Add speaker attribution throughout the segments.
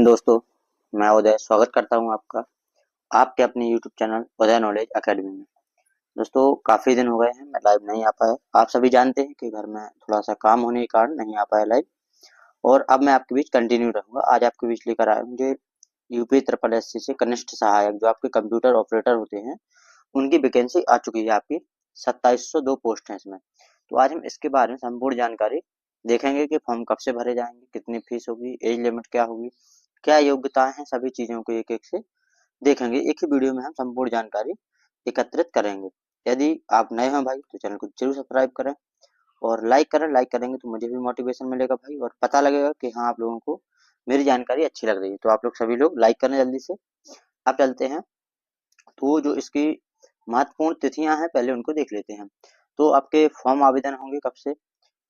Speaker 1: दोस्तों, मैं उदय स्वागत करता हूं आपका आपके अपने यूट्यूब चैनल उदय नॉलेज एकेडमी में। दोस्तों, काफ़ी दिन हो गए हैं मैं लाइव नहीं आ पाया। आप सभी जानते हैं कि घर में थोड़ा सा काम होने के कारण नहीं आ पाया लाइव, और अब मैं आपके बीच कंटिन्यू रहूंगा। आज आपके बीच लेकर आया हूं जो यूपी ट्रिपल एससी से कनिष्ठ सहायक जो आपके कंप्यूटर ऑपरेटर होते हैं उनकी वैकेंसी आ चुकी है। आपकी 2702 पोस्ट है इसमें। तो आज हम इसके बारे में संपूर्ण जानकारी देखेंगे कि फॉर्म कब से भरे जाएंगे, कितनी फीस होगी, एज लिमिट क्या होगी, क्या योग्यताएं हैं, सभी चीजों को एक एक से देखेंगे। एक ही वीडियो में हम संपूर्ण जानकारी एकत्रित करेंगे। यदि आप नए हैं भाई तो चैनल को जरूर सब्सक्राइब करें और लाइक करें। लाइक करेंगे तो मुझे भी मोटिवेशन मिलेगा भाई, और पता लगेगा कि हाँ आप लोगों को मेरी जानकारी अच्छी लग रही है। तो आप लोग सभी लोग लाइक करें जल्दी से। अब चलते हैं, तो जो इसकी महत्वपूर्ण तिथियां हैं पहले उनको देख लेते हैं। तो आपके फॉर्म आवेदन होंगे कब से?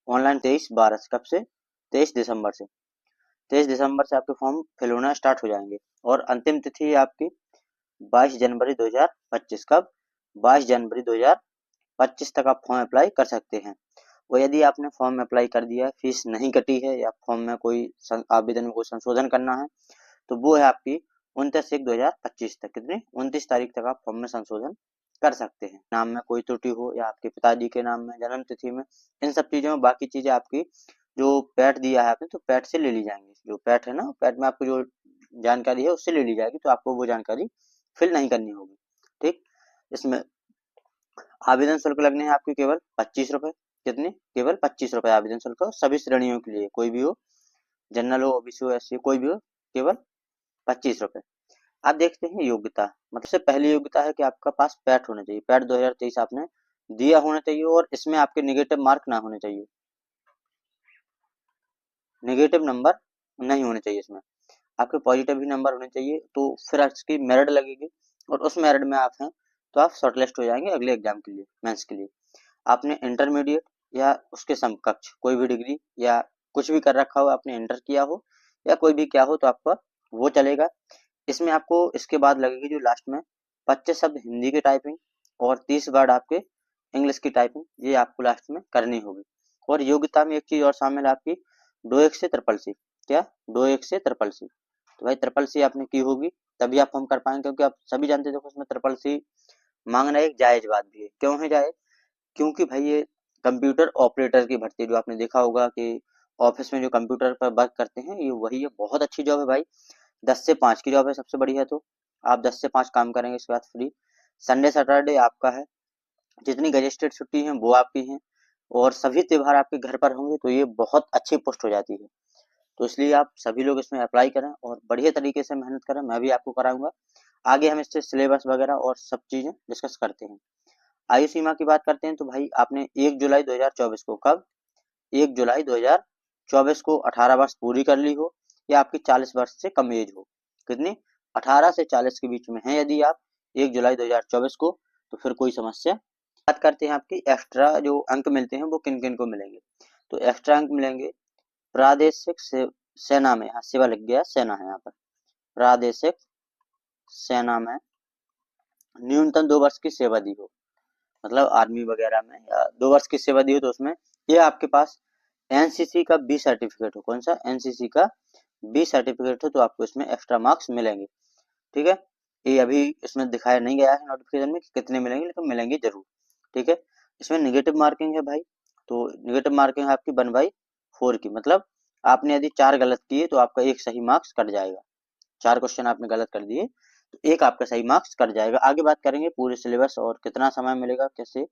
Speaker 1: ऑनलाइन 23/12 से। कब से? 23 दिसंबर से। 23 दिसंबर से आपके फॉर्म फिल होना स्टार्ट हो जाएंगे, और अंतिम तिथि है आपकी 22 जनवरी 2025। कब? 22 जनवरी 2025 तक आप फॉर्म अप्लाई कर सकते हैं। और यदि आपने फॉर्म अप्लाई कर दिया है, फीस नहीं कटी है, या फॉर्म में कोई आवेदन में कोई संशोधन करना है, तो वो है आपकी 29/1/2025 तक। कितनी? 29 तारीख तक आप फॉर्म में संशोधन कर सकते हैं। नाम में कोई त्रुटि हो या आपके पिताजी के नाम में, जन्म तिथि में, इन सब चीजों में। बाकी चीजें आपकी जो पैट दिया है आपने, तो पैट से ले ली जाएंगी। जो पैट है ना, पैट में आपको जो जानकारी है उससे ले ली जाएगी, तो आपको वो जानकारी फिल नहीं करनी होगी। ठीक। इसमें आवेदन शुल्क लगने हैं आपके केवल 25 रुपए। कितने? केवल 25 रुपए आवेदन शुल्क, सभी श्रेणियों के लिए, कोई भी हो, जनरल हो, ओबीसी हो, एससी, कोई भी हो, केवल 25 रुपए। आप देखते हैं योग्यता। मतलब सबसे पहली योग्यता है कि आपका पास पैट होना चाहिए। पैट 2023 आपने दिया होना चाहिए, और इसमें आपके नेगेटिव मार्क ना होने चाहिए, नेगेटिव नंबर नहीं होने चाहिए इसमें, आपके पॉजिटिव ही नंबर होने चाहिए। तो फिर इसकी मेरिट लगेगी, और उस मेरिट में आप हैं तो आप शॉर्टलिस्ट हो जाएंगे अगले एग्जाम के लिए, मेंस के लिए। आपने इंटरमीडिएट या उसके समकक्ष कोई भी डिग्री या कुछ भी कर रखा हो, आपने इंटर किया हो या कोई भी क्या हो, तो आपका वो चलेगा। इसमें आपको इसके बाद लगेगी जो लास्ट में 25 शब्द हिंदी की टाइपिंग और 30 वर्ड आपके इंग्लिश की टाइपिंग, ये आपको लास्ट में करनी होगी। और योग्यता में एक चीज और शामिल है आपकी, डोएक से ट्रिपल सी। क्या? डोएक से ट्रिपल सी। तो भाई ट्रिपल सी आपने की होगी तभी आप हम कर पाएंगे, क्योंकि आप सभी जानते हो उसमें ट्रिपल सी मांगना एक जायज बात भी है। क्यों है जायज? क्योंकि भाई ये कंप्यूटर ऑपरेटर की भर्ती, जो आपने देखा होगा कि ऑफिस में जो कंप्यूटर पर वर्क करते हैं, ये वही है। बहुत अच्छी जॉब है भाई। 10 से 5 की जॉब है, सबसे बड़ी है। तो आप 10 से 5 काम करेंगे, इसके बाद फ्री। संडे सैटरडे आपका है। जितनी गजेस्टेड छुट्टी हैं वो आपकी हैं, और सभी त्योहार आपके घर पर होंगे, तो ये बहुत अच्छी पोस्ट हो जाती है। तो इसलिए आप सभी लोग इसमें अप्लाई करें और बढ़िया तरीके से मेहनत करें। मैं भी आपको कराऊंगा। आगे हम इससे सिलेबस वगैरह और सब चीजें डिस्कस करते हैं। आयु सीमा की बात करते हैं, तो भाई आपने 1 जुलाई 2024 को, कब? 1 जुलाई 2024 को 18 वर्ष पूरी कर ली हो, या आपकी 40 वर्ष से कम एज हो। कितनी? 18 से 40 के बीच में है यदि आप 1 जुलाई 2024 को, तो फिर कोई समस्या। बात करते हैं आपकी एक्स्ट्रा जो अंक मिलते हैं वो किन किन को मिलेंगे। तो एक्स्ट्रा अंक मिलेंगे प्रादेशिक सेना में, यहाँ सेवा लिख गया, सेना है यहाँ पर। प्रादेशिक सेना में न्यूनतम 2 वर्ष की सेवा दी हो, मतलब आर्मी वगैरह में, या 2 वर्ष की सेवा दी हो, तो उसमें ये आपके पास एनसीसी का बी सर्टिफिकेट हो। कौन सा? एनसीसी का बी सर्टिफिकेट हो, तो आपको इसमें एक्स्ट्रा मार्क्स मिलेंगे। ठीक है। ये अभी इसमें दिखाया नहीं गया है नोटिफिकेशन में कि कितने मिलेंगे, लेकिन मिलेंगे जरूर। ठीक है। इसमें निगेटिव मार्किंग है भाई। तो निगेटिव मार्किंग आपकी 1/4 की, मतलब आपने यदि 4 गलत किए तो आपका एक सही मार्क्स कट जाएगा। 4 क्वेश्चन आपने गलत कर दिए तो एक आपका सही मार्क्स कट जाएगा। आगे बात करेंगे पूरे सिलेबस और कितना समय मिलेगा कैसे।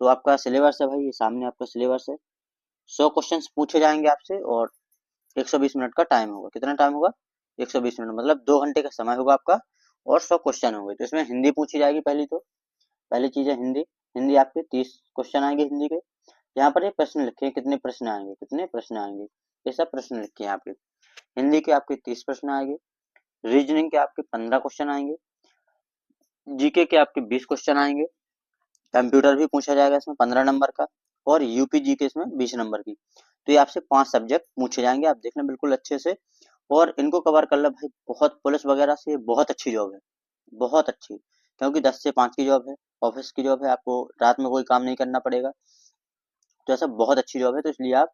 Speaker 1: तो आपका सिलेबस है भाई, ये सामने आपका सिलेबस है। 100 क्वेश्चंस पूछे जाएंगे आपसे, और 120 मिनट का टाइम होगा। कितना टाइम होगा? 120 मिनट, मतलब 2 घंटे का समय होगा आपका, और 100 क्वेश्चन होंगे। तो इसमें हिंदी पूछी जाएगी पहली, तो पहली चीज है हिंदी। हिंदी आपके 30 क्वेश्चन आएंगे हिंदी के। यहाँ पर ये प्रश्न लिखे हैं, कितने प्रश्न आएंगे, कितने प्रश्न आएंगे, ये सब प्रश्न लिखे हैं आपके। हिंदी के आपके 30 प्रश्न आएंगे। रीजनिंग के आपके 15 क्वेश्चन आएंगे। जीके के आपके 20 क्वेश्चन आएंगे। कंप्यूटर भी पूछा जाएगा इसमें 15 नंबर का, और यूपी जी के इसमें 20 नंबर की। तो ये आपसे 5 सब्जेक्ट पूछे जाएंगे, आप देखना बिल्कुल अच्छे से, और इनको कवर कर लो भाई। बहुत पुलिस वगैरह से बहुत अच्छी जॉब है, बहुत अच्छी, क्योंकि 10 से 5 की जॉब है, ऑफिस की जॉब है, आपको रात में कोई काम नहीं करना पड़ेगा। तो ऐसा बहुत अच्छी जॉब है, तो इसलिए आप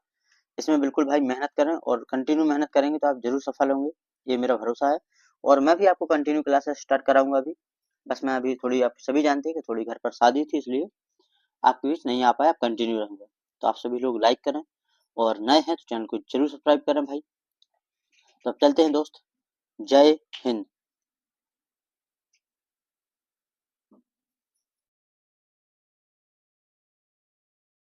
Speaker 1: इसमें बिल्कुल भाई मेहनत करें और कंटिन्यू मेहनत करेंगे तो आप जरूर सफल होंगे, ये मेरा भरोसा है। और मैं भी आपको कंटिन्यू क्लासेस स्टार्ट कराऊंगा अभी। बस मैं अभी थोड़ी, आप सभी जानते हैं कि थोड़ी घर पर शादी थी, इसलिए आपके बीच नहीं आ पाया। आप कंटिन्यू रहूंगा, तो आप सभी लोग लाइक करें और नए हैं तो चैनल को जरूर सब्सक्राइब करें भाई। तो अब चलते हैं दोस्त, जय हिंद।